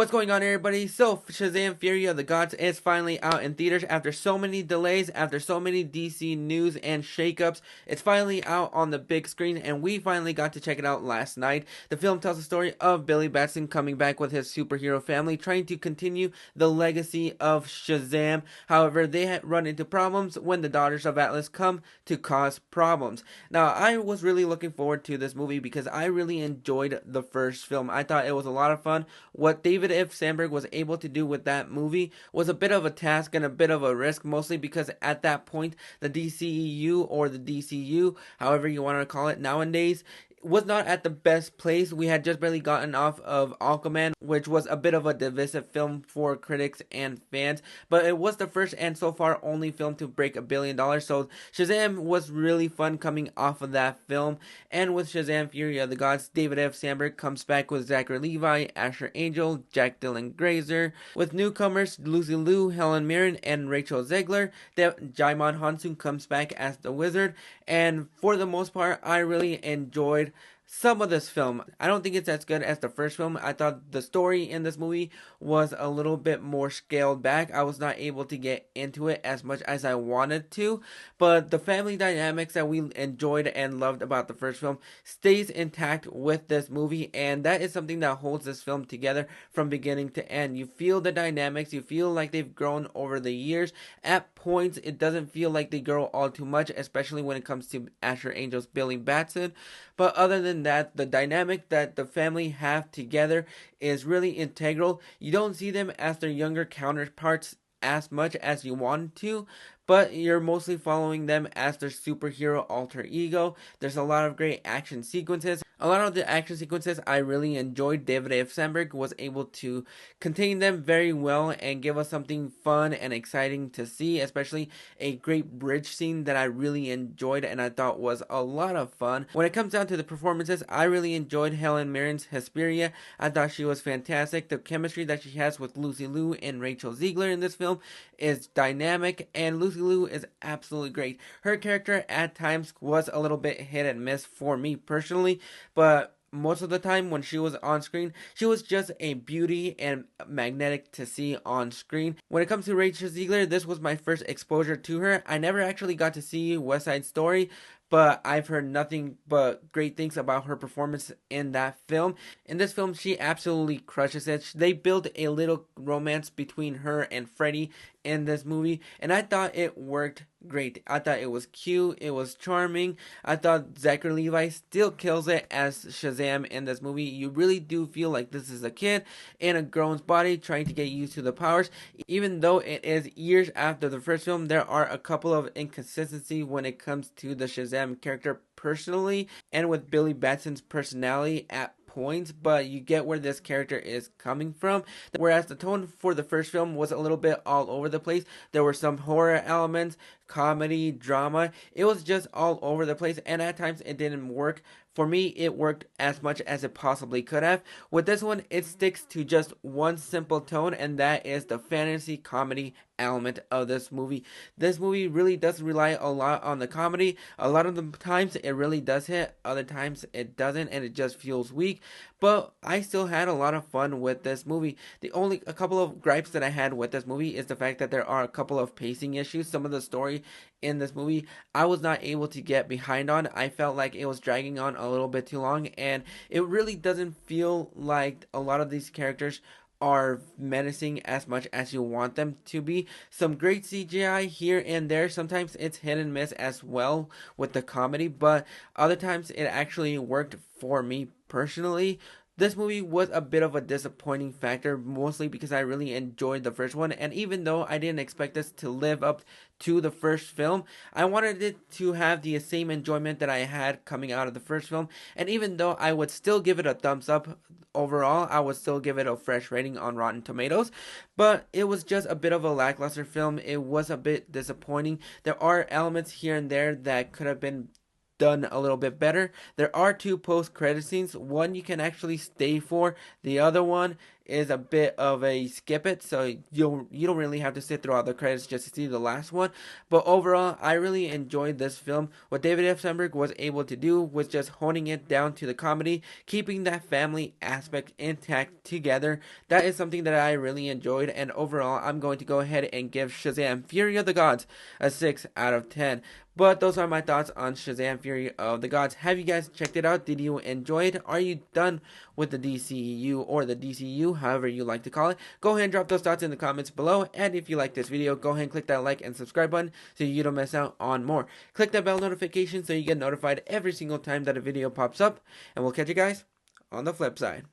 What's going on, everybody? So, Shazam Fury of the Gods is finally out in theaters after so many delays, after so many DC news and shakeups. It's finally out on the big screen, and we finally got to check it out last night. The film tells the story of Billy Batson coming back with his superhero family, trying to continue the legacy of Shazam. However, they had run into problems when the Daughters of Atlas come to cause problems. Now, I was really looking forward to this movie because I really enjoyed the first film. I thought it was a lot of fun. What David F. Sandberg was able to do with that movie was a bit of a task and a bit of a risk, mostly because at that point, the DCEU or the DCU, however you want to call it nowadays, was not at the best place. We had just barely gotten off of Aquaman, which was a bit of a divisive film for critics and fans, but it was the first and so far only film to break $1 billion. So Shazam was really fun coming off of that film. And with Shazam Fury of the Gods, David F. Sandberg comes back with Zachary Levi, Asher Angel, Jack Dylan Grazer, with newcomers Lucy Liu, Helen Mirren, and Rachel Zegler. Jaimon Hansun comes back as the Wizard, and for the most part, I really enjoyed some of this film. I don't think it's as good as the first film. I thought the story in this movie was a little bit more scaled back. I was not able to get into it as much as I wanted to, but the family dynamics that we enjoyed and loved about the first film stays intact with this movie, and that is something that holds this film together from beginning to end. You feel the dynamics, you feel like they've grown over the years. At points, it doesn't feel like they grow all too much, especially when it comes to Asher Angel's Billy Batson, but other than that, the dynamic that the family have together is really integral. You don't see them as their younger counterparts as much as you want to, but you're mostly following them as their superhero alter ego. There's a lot of great action sequences. A lot of the action sequences I really enjoyed. David F. Sandberg was able to contain them very well and give us something fun and exciting to see, especially a great bridge scene that I really enjoyed and I thought was a lot of fun. When it comes down to the performances, I really enjoyed Helen Mirren's Hesperia. I thought she was fantastic. The chemistry that she has with Lucy Liu and Rachel Zegler in this film is dynamic, and Lucy Liu is absolutely great. Her character at times was a little bit hit and miss for me personally, but most of the time when she was on screen, she was just a beauty and magnetic to see on screen. When it comes to Rachel Zegler, this was my first exposure to her. I never actually got to see West Side Story, but I've heard nothing but great things about her performance in that film. In this film, she absolutely crushes it. They build a little romance between her and Freddie in this movie, and I thought it worked great. I thought it was cute, it was charming. I thought Zachary Levi still kills it as Shazam in this movie. You really do feel like this is a kid in a grown's body trying to get used to the powers. Even though it is years after the first film, there are a couple of inconsistencies when it comes to the Shazam character personally, and with Billy Batson's personality at points, but you get where this character is coming from. Whereas the tone for the first film was a little bit all over the place. There were some horror elements, comedy, drama. It was just all over the place, and at times it didn't work. For me, it worked as much as it possibly could have. With this one, it sticks to just one simple tone, and that is the fantasy comedy element of this movie. This movie really does rely a lot on the comedy. A lot of the times it really does hit, other times it doesn't, and it just feels weak. But I still had a lot of fun with this movie. A couple of gripes that I had with this movie is the fact that there are a couple of pacing issues. Some of the story in this movie I was not able to get behind on. I felt like it was dragging on a little bit too long, and it really doesn't feel like a lot of these characters are menacing as much as you want them to be. Some great CGI here and there. Sometimes it's hit and miss as well with the comedy, but other times it actually worked for me personally. This movie was a bit of a disappointing factor, mostly because I really enjoyed the first one, and even though I didn't expect this to live up to the first film, I wanted it to have the same enjoyment that I had coming out of the first film, and even though I would still give it a thumbs up overall, I would still give it a fresh rating on Rotten Tomatoes, but it was just a bit of a lackluster film. It was a bit disappointing. There are elements here and there that could have been done a little bit better. There are two post-credit scenes. One you can actually stay for. The other one is a bit of a skip it, so you don't really have to sit through all the credits just to see the last one. But overall, I really enjoyed this film. What David F. Sandberg was able to do was just honing it down to the comedy, keeping that family aspect intact together. That is something that I really enjoyed, and overall, I'm going to go ahead and give Shazam Fury of the Gods a 6 out of 10. But those are my thoughts on Shazam Fury of the Gods. Have you guys checked it out? Did you enjoy it? Are you done with the DCU or the DCU, however you like to call it? Go ahead and drop those thoughts in the comments below. And if you like this video, go ahead and click that like and subscribe button so you don't miss out on more. Click that bell notification so you get notified every single time that a video pops up. And we'll catch you guys on the flip side.